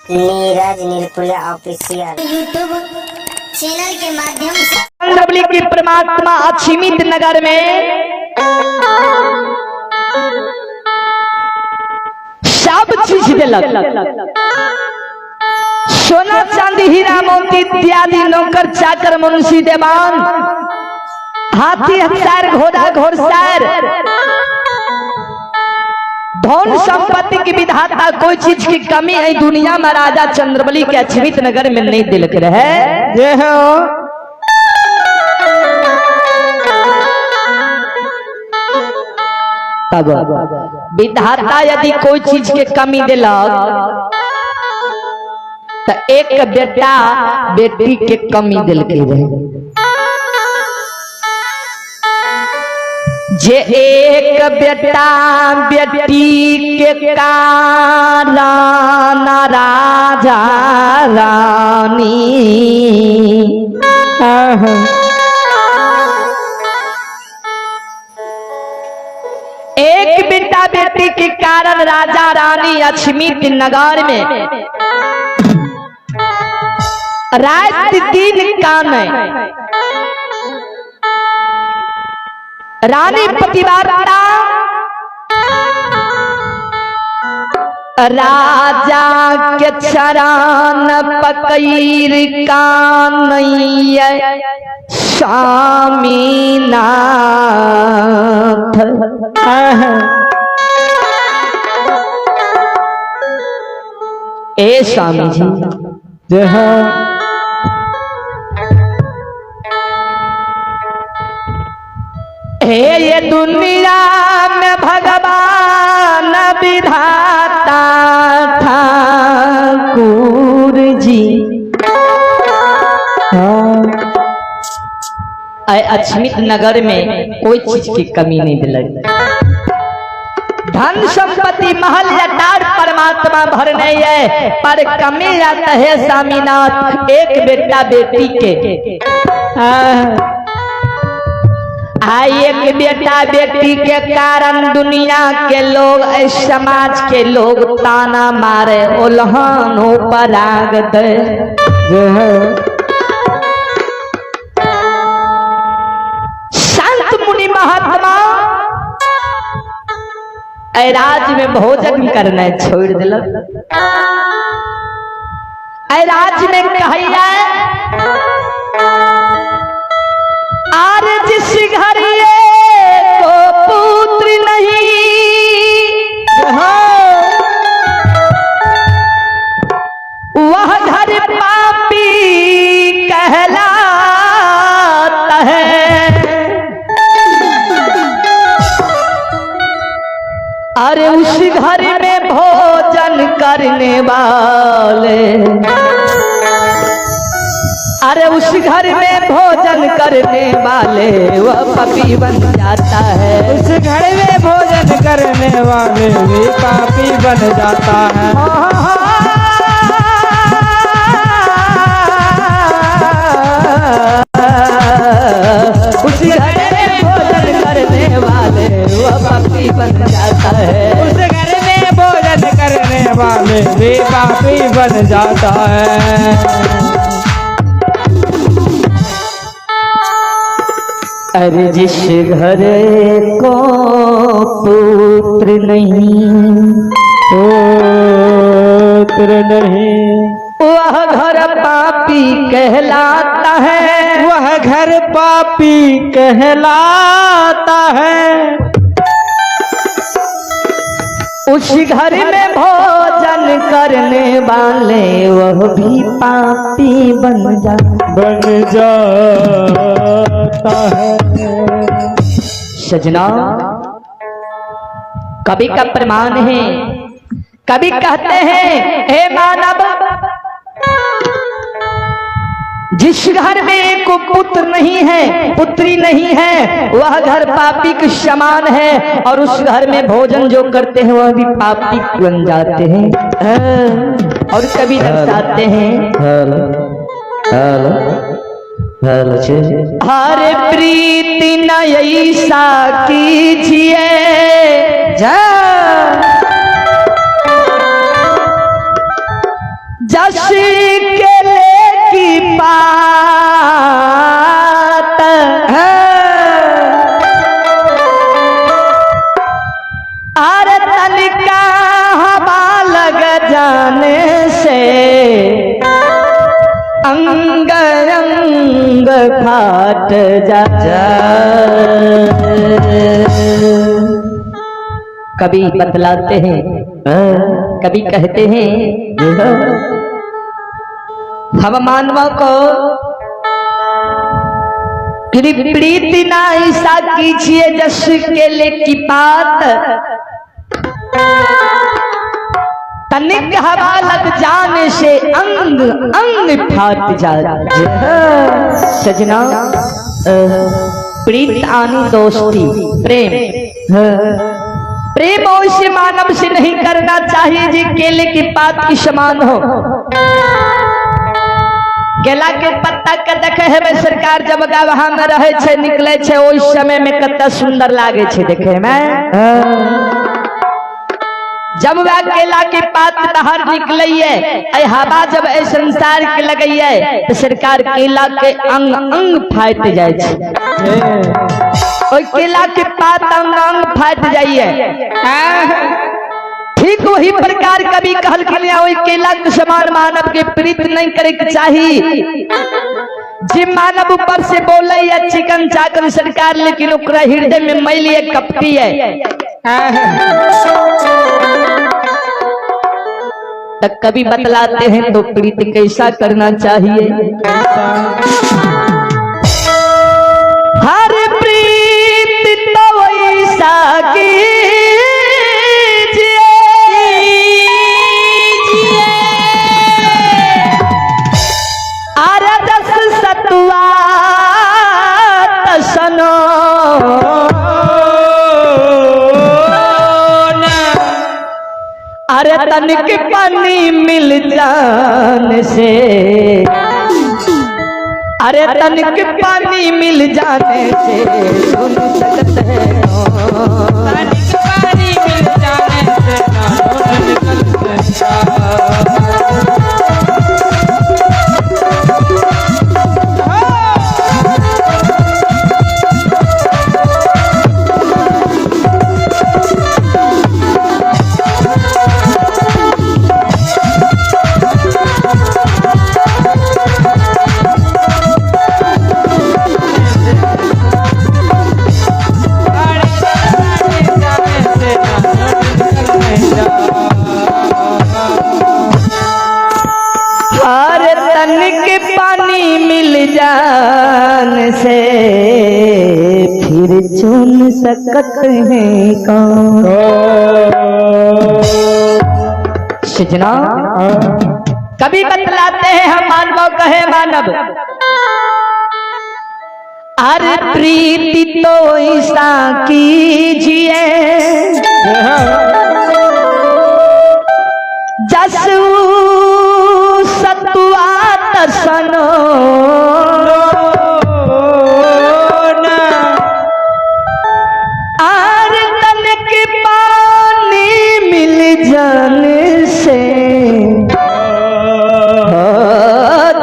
Neeraj निर्कुला official YouTube channel के माध्यम से चंद्रबली की परमात्मा अक्षिमित नगर में सब चीज दिलक। सोना चांदी हीरा मोती इत्यादि नौकर चाकर मुंशी देवान हाथी हथियार घोड़ा घोड़सार धन संपत्ति की विधाता कोई चीज की कमी है दुनिया में राजा चंद्रबली के अक्षिमित नगर में नहीं दिलक रहे। ये हो तब विधाता यदि कोई चीज के कमी दिलक तो एक बेटा बेटी के कमी दिलके रहे। जे एक बेटा बेटी के कारण राजा रानी एक बेटा बेटी के कारण राजा रानी अक्षिमित नगर में रात दिन काम है। रानी पतिव्रता राजा के चरण पकईर कानैया स्वामीनाथ। ए स्वामी जी जय हे ये दुनिया में भगवान विधाता ठाकुर जी अक्षिमित नगर में कोई चीज की कमी नहीं दिलाई। धन संपत्ति महल अटार परमात्मा भर नहीं है पर कमी आता है स्वामीनाथ एक बेटा बेटी के। एक बेटा बेटी के कारण दुनिया के लोग समाज के लोग ताना मारे उल्हानों पर आग दे। संत मुनि महात्मा राज में भोजन करना छोड़ दिलक। राज में कहैया आर जिस घर को पुत्र नहीं वह घर पापी कहलाता है। अरे उस घर में भोजन करने वाले अरे उस घर में भोजन करने वाले वह पापी बन जाता है। उस घर में भोजन करने वाले भी पापी बन जाता है। उस घर में भोजन करने वाले वह पापी बन जाता है। उस घर में भोजन करने वाले भी पापी बन जाता है। अरे जिस घर को पुत्र नहीं वह घर पापी कहलाता है। वह घर पापी कहलाता है। उस घर में भोजन करने वाले वह भी पापी बन जाता है। सजना कवि का प्रमाण है। कवि कहते हैं हे मानव जिस घर में एक पुत्र नहीं है पुत्री नहीं है वह घर पापी के समान है और उस घर में भोजन जो करते हैं वह भी पापी बन जाते हैं। और कवि दर्शाते हैं हरे प्रीति न ऐसा कीजिए जस केले की बात है, अरे तनिका हवा लग जाने से अंग अंग फाट जा। कभी बतलाते हैं, कभी कहते हैं, हम मानवों को प्रीति ना ऐसा कीजिए जस केले की बात, तनिक हवा लग जाने से अंग अंग फाट जाए। सजना, प्रीत आनी दोस्ती प्रेम, प्रेम वैसे मानव से नहीं करना चाहिए जी केले की पात की समान हो। केला के पत्ता के देखे है सरकार जब वहां में रहे छे निकले छे ओइ समय में कत्ता सुंदर लागे छे देखे में। जब वह केला के पात बाहर निकलइए हवा जब ए संसार के लगइए तो सरकार केला के अंग अंग फाट जाए छे। ओइ केला के पात अंग अंग फाट जाइए। ठीक वही प्रकार कभी कहल के ओइ केला के समान मानव के प्रीत नहीं करे के चाहिए। जे मानव ऊपर से बोले या चिकन चाकन सरकार लेकिन ओकरा हृदय में मैल है कपटी है। तक कभी बतलाते हैं तो प्रीत कैसा करना चाहिए। हर प्रीत तो वैसा कीजिए आरदस सतुआ तसनो, अरे तनिक पानी मिल जाने से, अरे तनिक पानी मिल जाने से सुन सकते हैं, तनिक पानी मिल जाने से से फिर चुन सकते हैं कौन। सजना, कभी बतलाते हैं हम मानव कहे मानव, अरे प्रीति तो ऐसा कीजिए जसू सतुआ तसनो,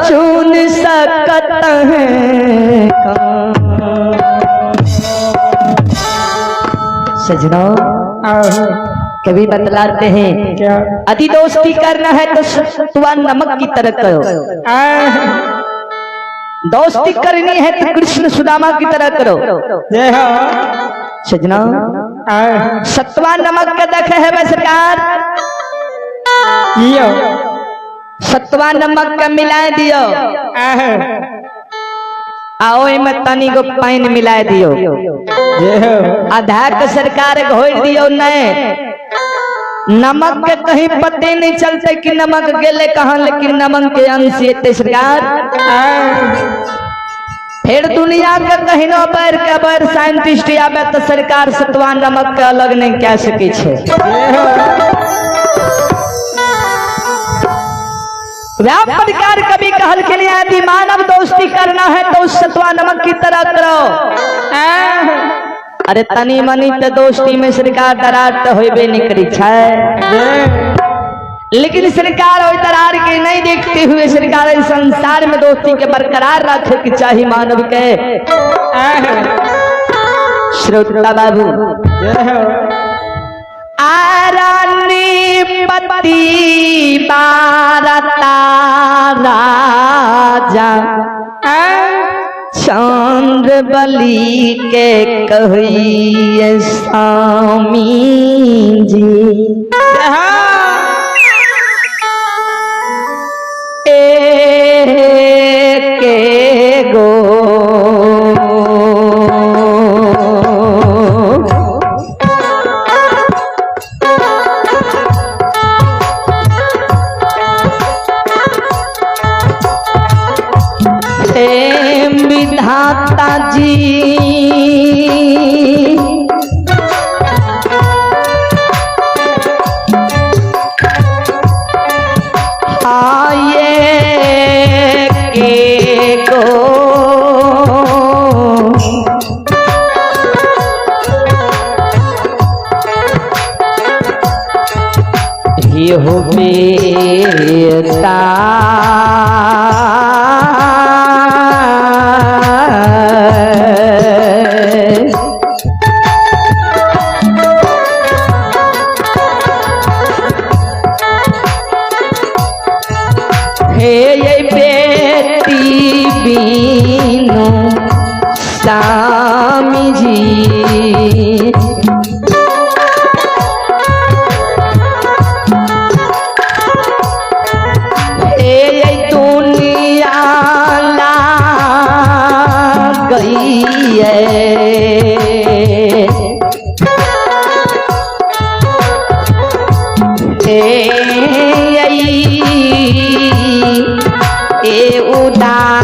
चुन सकता है सजना। कभी बतलाते हैं क्या अति दोस्ती करना है तो सतुआ नमक की तरह करो, दोस्ती करनी है तो कृष्ण सुदामा की तरह करो। सजना, सतुआ नमक का देखे है वह सरकार, सतुआ नमक का मिला दियो, आओ में तनी गो पानी मिला दियो, आधा के सरकार घोल दियो। नहीं नमक के कहीं पते नहीं चलते कि नमक गेले कहाँ, लेकिन नमक के अंश ये सरकार। फिर दुनिया के कहीं बैर के बैर साइंटिस्ट आवे तो सरकार सतुआ नमक के अलग नहीं कह सके छे। वह प्रकार कभी कहल के लिए यदि मानव दोस्ती करना है तो उस सतुआ नमक की तरह करो। अरे तनी मनी तो दोस्ती में सरकार दरार तो होबे नहीं करी छे, लेकिन सरकार और तरार के नहीं देखते हुए सरकार इस संसार में दोस्ती के बरकरार रखे के चाहिए मानव के। श्रोता बाबू आरानी पति बारता राजा चंद्र बलि के कहिए स्वामी जी के गो विधाता जी आए के गो ये हो बेटा ये बेटी बीनू स्वामी जी ये दुनिया ला गई है ए उदार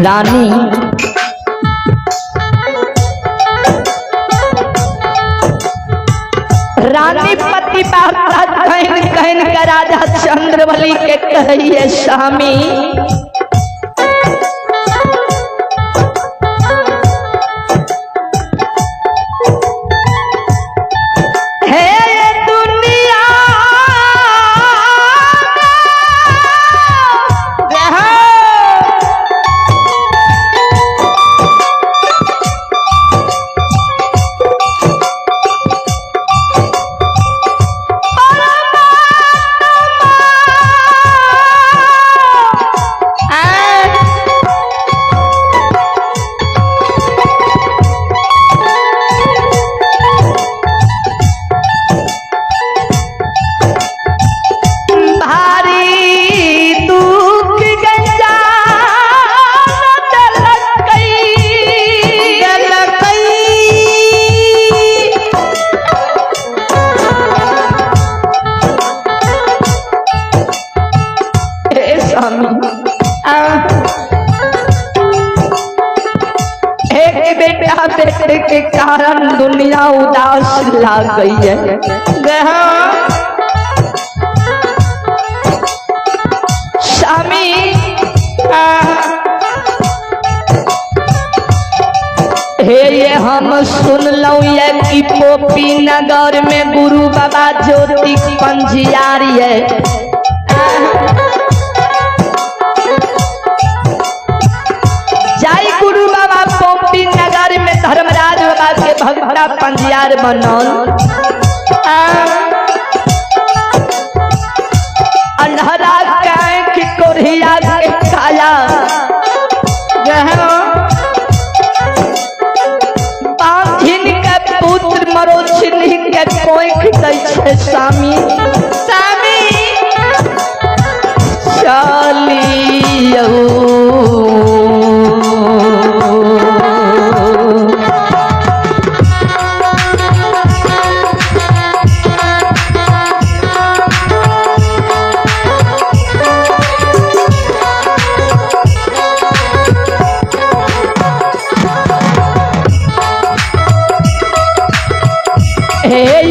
रानी रानी पति कहन का राजा चंद्रबली के कहिए स्वामी बेटा बेटे के कारण दुनिया उदास लाग गई है। स्वामी हे ये हम सुन लो ये कि पोपी नगर में गुरु बाबा ज्योति पंजियारी है। जाई गुरु बाबा पोपी नगर में धर्मराज बाबा के भगता पंजियार बनल। अंधरा के कोरिया के काया कोई दै स्वामी स्वामी चलियो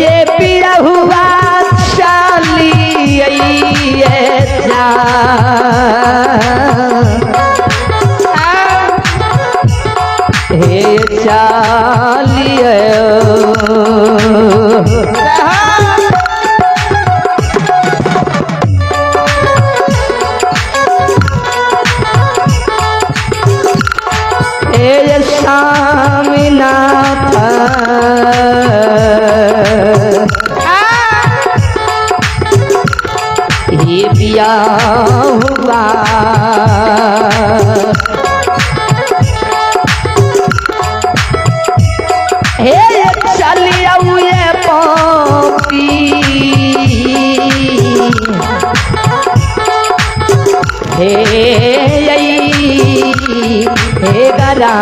ये पिया हुआ चलिए जा हे चलिए हे स्वामीनाथ ये पिया हुआ हे चलिया ये पोपी हे गरा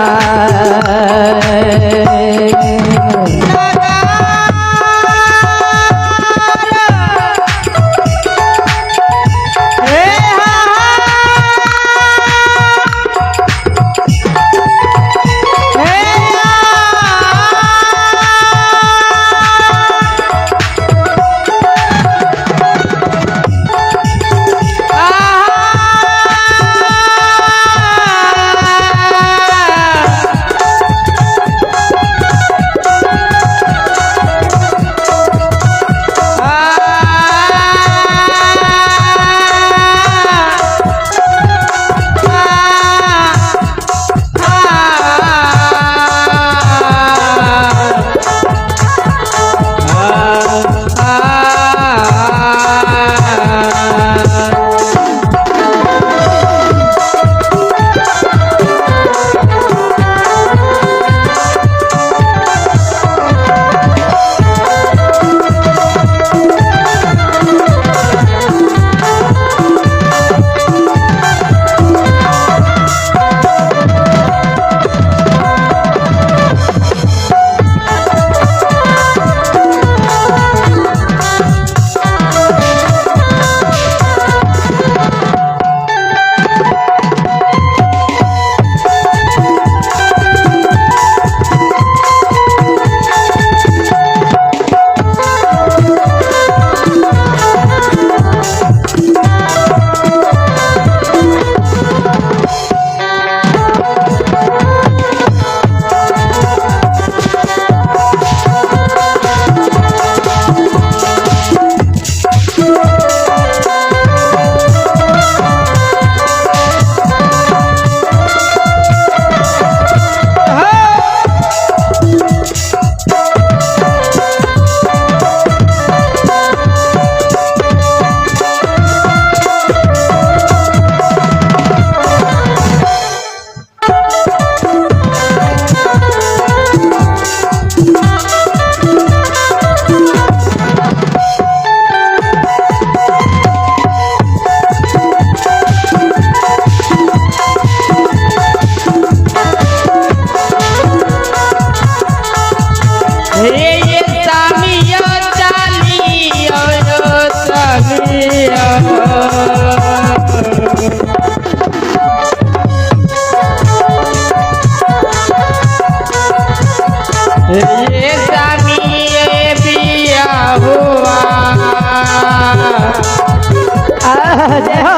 जय हो।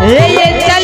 ये चल